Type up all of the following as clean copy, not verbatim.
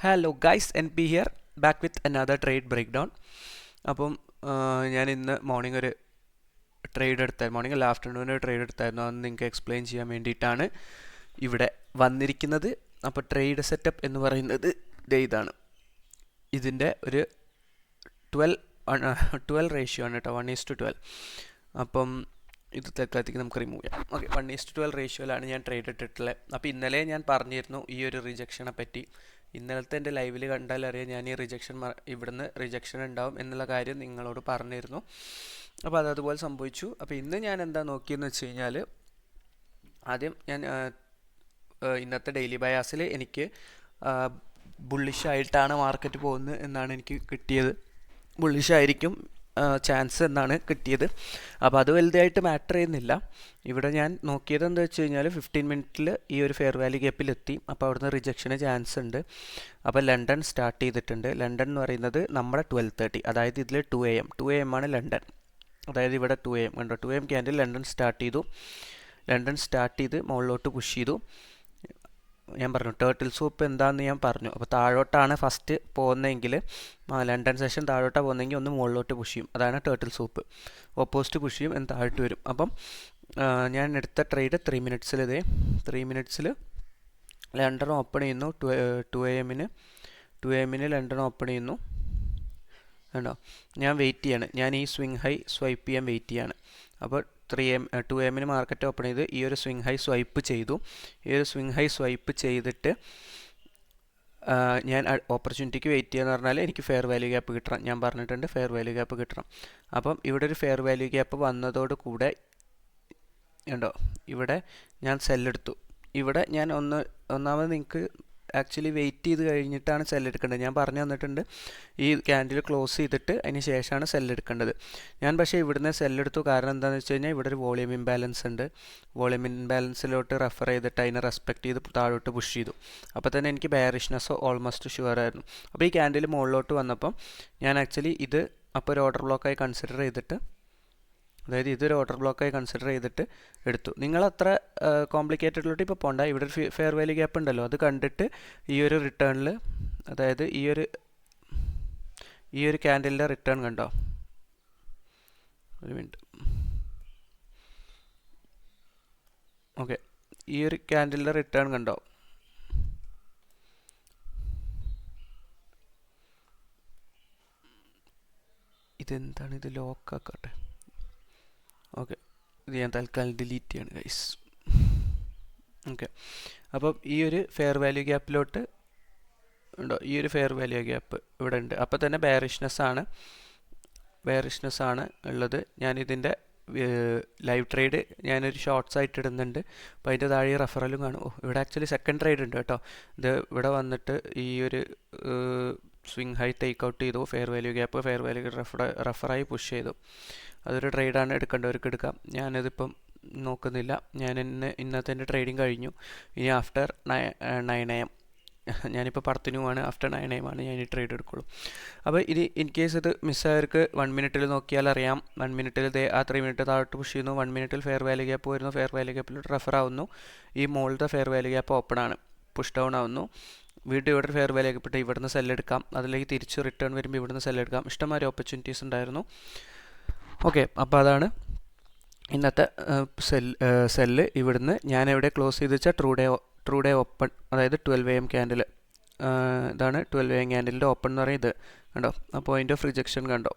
Hello guys, NP here, back with another trade break down. അപ്പം ഞാൻ ഇന്ന് morning ഒരു ട്രേഡ് എടുത്തായിരുന്നു, മോർണിംഗ് അല്ല ആഫ്റ്റർനൂൺ ഒരു ട്രേഡ് എടുത്തായിരുന്നു. അതൊന്ന് നിങ്ങൾക്ക് എക്സ്പ്ലെയിൻ ചെയ്യാൻ വേണ്ടിയിട്ടാണ് ഇവിടെ വന്നിരിക്കുന്നത്. അപ്പോൾ ട്രേഡ് സെറ്റപ്പ് എന്ന് പറയുന്നത് ഇതാണ്. ഇതിൻ്റെ ഒരു 12 റേഷ്യോ ആണ് കേട്ടോ, 1:12. അപ്പം ഇത് തൽക്കാലത്തേക്ക് നമുക്ക് റിമൂവ് ചെയ്യാം. ഓക്കെ, 1:12 റേഷ്യോയിലാണ് ഞാൻ ട്രേഡ് ഇട്ടിട്ടുള്ളത്. അപ്പോൾ ഇന്നലെ ഞാൻ പറഞ്ഞിരുന്നു ഈ ഒരു റിജക്ഷനെ പറ്റി. ഇന്നലത്തെ എൻ്റെ ലൈവിൽ കണ്ടാൽ അറിയാം, ഞാൻ ഈ ഇവിടുന്ന് റിജക്ഷൻ ഉണ്ടാവും എന്നുള്ള കാര്യം നിങ്ങളോട് പറഞ്ഞിരുന്നു. അപ്പോൾ അതുപോലെ സംഭവിച്ചു. അപ്പോൾ ഇന്ന് ഞാൻ എന്താ നോക്കിയെന്ന് വെച്ച് കഴിഞ്ഞാൽ, ആദ്യം ഞാൻ ഇന്നത്തെ ഡെയിലി ബയാസിൽ എനിക്ക് ബുള്ളിഷായിട്ടാണ് മാർക്കറ്റ് പോകുന്നത് എന്നാണ് എനിക്ക് കിട്ടിയത്. ബുള്ളിഷായിരിക്കും ചാൻസ് എന്നാണ് കിട്ടിയത്. അപ്പോൾ അത് വലുതായിട്ട് മാറ്റർ ചെയ്യുന്നില്ല. ഇവിടെ ഞാൻ നോക്കിയത് എന്താ വെച്ച് കഴിഞ്ഞാൽ 15 മിനിറ്റിൽ ഈ ഒരു ഫെയർ വാല്യൂ ഗ്യാപ്പിലെത്തി. അപ്പോൾ അവിടുന്ന് റിജക്ഷന് ചാൻസ് ഉണ്ട്. അപ്പോൾ ലണ്ടൻ സ്റ്റാർട്ട് ചെയ്തിട്ടുണ്ട്. ലണ്ടൻ എന്ന് പറയുന്നത് നമ്മുടെ 12:30, അതായത് ഇതിൽ 2 AM ആണ് ലണ്ടൻ. അതായത് ഇവിടെ 2 AM കണ്ടോ, 2 AM ക്യാൻഡിൽ ലണ്ടൻ സ്റ്റാർട്ട് ചെയ്ത് മുകളിലോട്ട് പുഷ് ചെയ്തു. ഞാൻ പറഞ്ഞു ടേർട്ടിൽ സൂപ്പ് എന്താണെന്ന് ഞാൻ പറഞ്ഞു. അപ്പോൾ താഴോട്ടാണ് ഫസ്റ്റ് പോകുന്നതെങ്കിൽ, ലണ്ടൻ സെഷൻ താഴോട്ടാണ് പോകുന്നതെങ്കിൽ ഒന്ന് മുകളിലോട്ട് പുഷ് ചെയ്യും, അതാണ് ടേർട്ടിൽ സൂപ്പ്. ഓപ്പോസിറ്റ് പുഷ് ചെയ്യും, എന്ന് താഴോട്ട് വരും. അപ്പം ഞാൻ എടുത്ത ട്രേഡ് 3 മിനിറ്റ്സിൽ 3 മിനിറ്റ്സിൽ ലണ്ടൻ ഓപ്പൺ ചെയ്യുന്നു. 2 AM ലണ്ടൻ ഓപ്പൺ ചെയ്യുന്നു. കണ്ടോ, ഞാൻ വെയിറ്റ് ചെയ്യാണ്. ഞാൻ ഈ സ്വിങ് ഹൈ സ്വൈപ്പ് ചെയ്യാൻ വെയിറ്റ് ചെയ്യാണ്. അപ്പോൾ 2 AM മാർക്കറ്റ് ഓപ്പൺ ചെയ്ത് ഈ ഒരു സ്വിങ് ഹൈ സ്വൈപ്പ് ചെയ്തു. ഈ ഒരു സ്വിങ് ഹൈ സ്വൈപ്പ് ചെയ്തിട്ട് ഞാൻ ഓപ്പർച്യൂണിറ്റിക്ക് വെയിറ്റ് ചെയ്യുക എന്ന് പറഞ്ഞാൽ എനിക്ക് ഫെയർ വാല്യൂ ഗ്യാപ്പ് കിട്ടണം. ഞാൻ പറഞ്ഞിട്ടുണ്ട് ഫെയർ വാല്യൂ ഗ്യാപ്പ് കിട്ടണം. അപ്പം ഇവിടെ ഒരു ഫെയർ വാല്യൂ ഗ്യാപ്പ് വന്നതോട് കൂടെ ഉണ്ടോ, ഇവിടെ ഞാൻ സെല്ലെടുത്തു. ഇവിടെ ഞാൻ ഒന്നാമത് നിങ്ങൾക്ക് ആക്ച്വലി വെയിറ്റ് ചെയ്ത് കഴിഞ്ഞിട്ടാണ് സെല്ലെടുക്കേണ്ടത്. ഞാൻ പറഞ്ഞു തന്നിട്ടുണ്ട് ഈ ക്യാൻഡിൽ ക്ലോസ് ചെയ്തിട്ട് അതിന് ശേഷമാണ് സെല്ലെടുക്കേണ്ടത്. ഞാൻ പക്ഷേ ഇവിടുന്ന് സെല്ലെടുത്തു. കാരണം എന്താണെന്ന് വെച്ച് കഴിഞ്ഞാൽ ഇവിടെ ഒരു വോളിയം ഇംബാലൻസ് ഉണ്ട്. വോളിയം ഇംബാലൻസിലോട്ട് റെഫർ ചെയ്തിട്ട് അതിനെ റെസ്പെക്ട് ചെയ്ത് താഴോട്ട് പുഷ് ചെയ്തു. അപ്പോൾ തന്നെ എനിക്ക് ബെയറിഷ്നെസ് ഓൾമോസ്റ്റ് ഷുവർ ആയിരുന്നു. അപ്പോൾ ഈ ക്യാൻഡിൽ മുകളിലോട്ട് വന്നപ്പം ഞാൻ ആക്ച്വലി ഇത് അപ്പോൾ ഒരു ഓർഡർ ബ്ലോക്കായി കൺസിഡർ ചെയ്തിട്ട്, അതായത് ഇതൊരു ഓർഡർ ബ്ലോക്കായി കൺസിഡർ ചെയ്തിട്ട് എടുത്തു. നിങ്ങൾ അത്ര കോംപ്ലിക്കേറ്റഡിലോട്ട് ഇപ്പോൾ പോകണ്ട. ഇവിടെ ഒരു ഫെയർ വാല്യൂ ഗ്യാപ്പ് ഉണ്ടല്ലോ, അത് കണ്ടിട്ട് ഈ ഒരു റിട്ടേണിൽ, അതായത് ഈ ഒരു ക്യാൻഡലിൻ്റെ റിട്ടേൺ കണ്ടോ, ഒരു മിനിറ്റ്. ഓക്കെ, ഈ ഒരു ക്യാൻഡലിൻ്റെ റിട്ടേൺ കണ്ടോ, ഇതെന്താണ്, ഇത് ലോക്കാക്കട്ടെ. ഓക്കെ, ഇത് ഞാൻ തൽക്കാലം ഡിലീറ്റ് ചെയ്യാണ് ഗൈസ്. ഓക്കെ, അപ്പം ഈ ഒരു ഫെയർ വാല്യൂ ഗ്യാപ്പിലോട്ട് ഉണ്ടോ, ഈ ഒരു ഫെയർ വാല്യൂ ഗ്യാപ്പ് ഇവിടെ ഉണ്ട്. അപ്പോൾ തന്നെ ബെയറിഷ്നെസ് ആണ് ഉള്ളത്. ഞാനിതിൻ്റെ ലൈവ് ട്രേഡ് ഞാനൊരു ഷോർട്ട്സ് ആയിട്ട് ഇടുന്നുണ്ട്. അപ്പോൾ അതിൻ്റെ താഴെ റെഫറലും കാണും. ഇവിടെ ആക്ച്വലി സെക്കൻഡ് ട്രേഡ് ഉണ്ട് കേട്ടോ. ഇത് ഇവിടെ വന്നിട്ട് ഈ ഒരു സ്വിങ് ഹൈ ടേക്ക് ഔട്ട് ചെയ്തു. ഫെയർ വാല്യൂ റെഫറായി പുഷ് ചെയ്തു. അതൊരു ട്രേഡാണ്, എടുക്കേണ്ടവർക്ക് എടുക്കാം. ഞാനതിപ്പം നോക്കുന്നില്ല. ഇന്നത്തെ എൻ്റെ ട്രേഡിങ് കഴിഞ്ഞു. ഇനി ആഫ്റ്റർ 9 AM, ഞാനിപ്പോൾ പറത്തിനുമാണ്, ആഫ്റ്റർ 9 AM ആണ് ഞാൻ ഈ ട്രേഡ് എടുക്കുള്ളൂ. അപ്പോൾ ഇത് ഇൻ കേസ് ഇത് മിസ്സായവർക്ക് 1 മിനിറ്റിൽ നോക്കിയാൽ അറിയാം. 1 മിനിറ്റിൽ ആ 3 മിനിറ്റ് താഴോട്ട് പുഷ് ചെയ്യുന്നു. 1 മിനിറ്റിൽ ഫെയർ വാല്യൂ ഗ്യാപ്പ് വരുന്നു. ഫെയർ വാല്യൂ ഗ്യാപ്പിലോട്ട് റെഫർ ആവുന്നു. ഈ മുകളിലത്തെ ഫെയർ വാല്യൂ ഗ്യാപ്പ് ഓപ്പൺ ആണ്, പുഷ് ഡൗൺ ആവുന്നു. വീണ്ടും ഇവിടെ ഫെയർ വാല്യൂ ഗ്യാപ്പ് ഇട്ട് ഇവിടുന്ന് സെല്ലെടുക്കാം. അതിലേക്ക് തിരിച്ച് റിട്ടേൺ വരുമ്പോൾ ഇവിടുന്ന് സെല്ലെടുക്കാം. ഇഷ്ടംമാതിരി ഓപ്പർച്യൂണിറ്റീസ് ഉണ്ടായിരുന്നു. ഓക്കെ, അപ്പോൾ അതാണ് ഇന്നത്തെ സെല്ല്. ഇവിടുന്ന് ഞാൻ എവിടെ ക്ലോസ് ചെയ്ത് വെച്ചാൽ ട്രൂ ഡേ ഓപ്പൺ, അതായത് 12 AM ക്യാൻഡിൽ. ഇതാണ് 12 AM ക്യാൻഡിലിൻ്റെ ഓപ്പൺ എന്ന് പറയുന്നത്. കണ്ടോ, ആ പോയിൻ്റ് ഓഫ് റിജക്ഷൻ കണ്ടോ,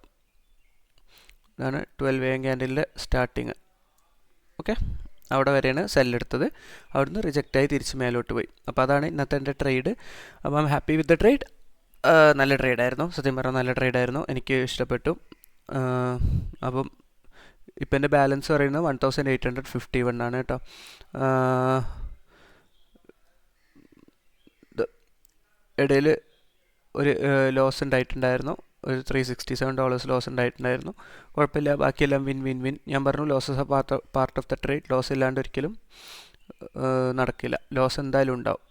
ഇതാണ് 12 AM ക്യാൻഡിലിൻ്റെ സ്റ്റാർട്ടിങ്. ഓക്കെ, അവിടെ വരെയാണ് സെല്ലെടുത്തത്. അവിടുന്ന് റിജക്റ്റായി തിരിച്ച് മേലോട്ട് പോയി. അപ്പോൾ അതാണ് ഇന്നത്തെ എൻ്റെ ട്രേഡ്. അപ്പോൾ I am happy with the trade. നല്ല ട്രേഡായിരുന്നു, സത്യം പറഞ്ഞാൽ നല്ല ട്രേഡായിരുന്നു, എനിക്ക് ഇഷ്ടപ്പെട്ടു. അപ്പം ഇപ്പം എൻ്റെ ബാലൻസ് പറയുന്നത് 1851 ആണ് കേട്ടോ. ഇടയിൽ ഒരു ലോസ് ഉണ്ടായിട്ടുണ്ടായിരുന്നു, ഒരു $367 ലോസ് ഉണ്ടായിട്ടുണ്ടായിരുന്നു. കുഴപ്പമില്ല, ബാക്കിയെല്ലാം വിൻ. ഞാൻ പറഞ്ഞു ലോസസ് ആ part of the trade. Loss ഇല്ലാണ്ട് ഒരിക്കലും നടക്കില്ല, ലോസ് എന്തായാലും ഉണ്ടാവും.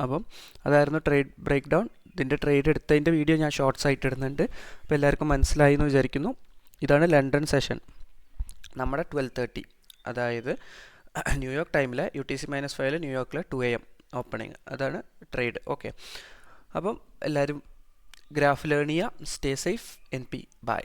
അപ്പം അതായിരുന്നു ട്രേഡ് ബ്രേക്ക് ഡൗൺ. ഇതിൻ്റെ ട്രേഡ് എടുത്തതിൻ്റെ വീഡിയോ ഞാൻ ഷോർട്ട്സ് ആയിട്ട് ഇടുന്നുണ്ട്. അപ്പോൾ എല്ലാവർക്കും മനസ്സിലായി എന്ന് വിചാരിക്കുന്നു. ഇതാണ് ലണ്ടൻ സെഷൻ, നമ്മുടെ 12:30, അതായത് ന്യൂയോർക്ക് ടൈമിലെ UTC-5 ന്യൂയോർക്കിലെ 2 AM ഓപ്പണിങ്. അതാണ് ട്രേഡ്. ഓക്കെ, അപ്പം എല്ലാവരും ഗ്രാഫ് ലേൺ ചെയ്യുക. Stay safe. NP. ബൈ.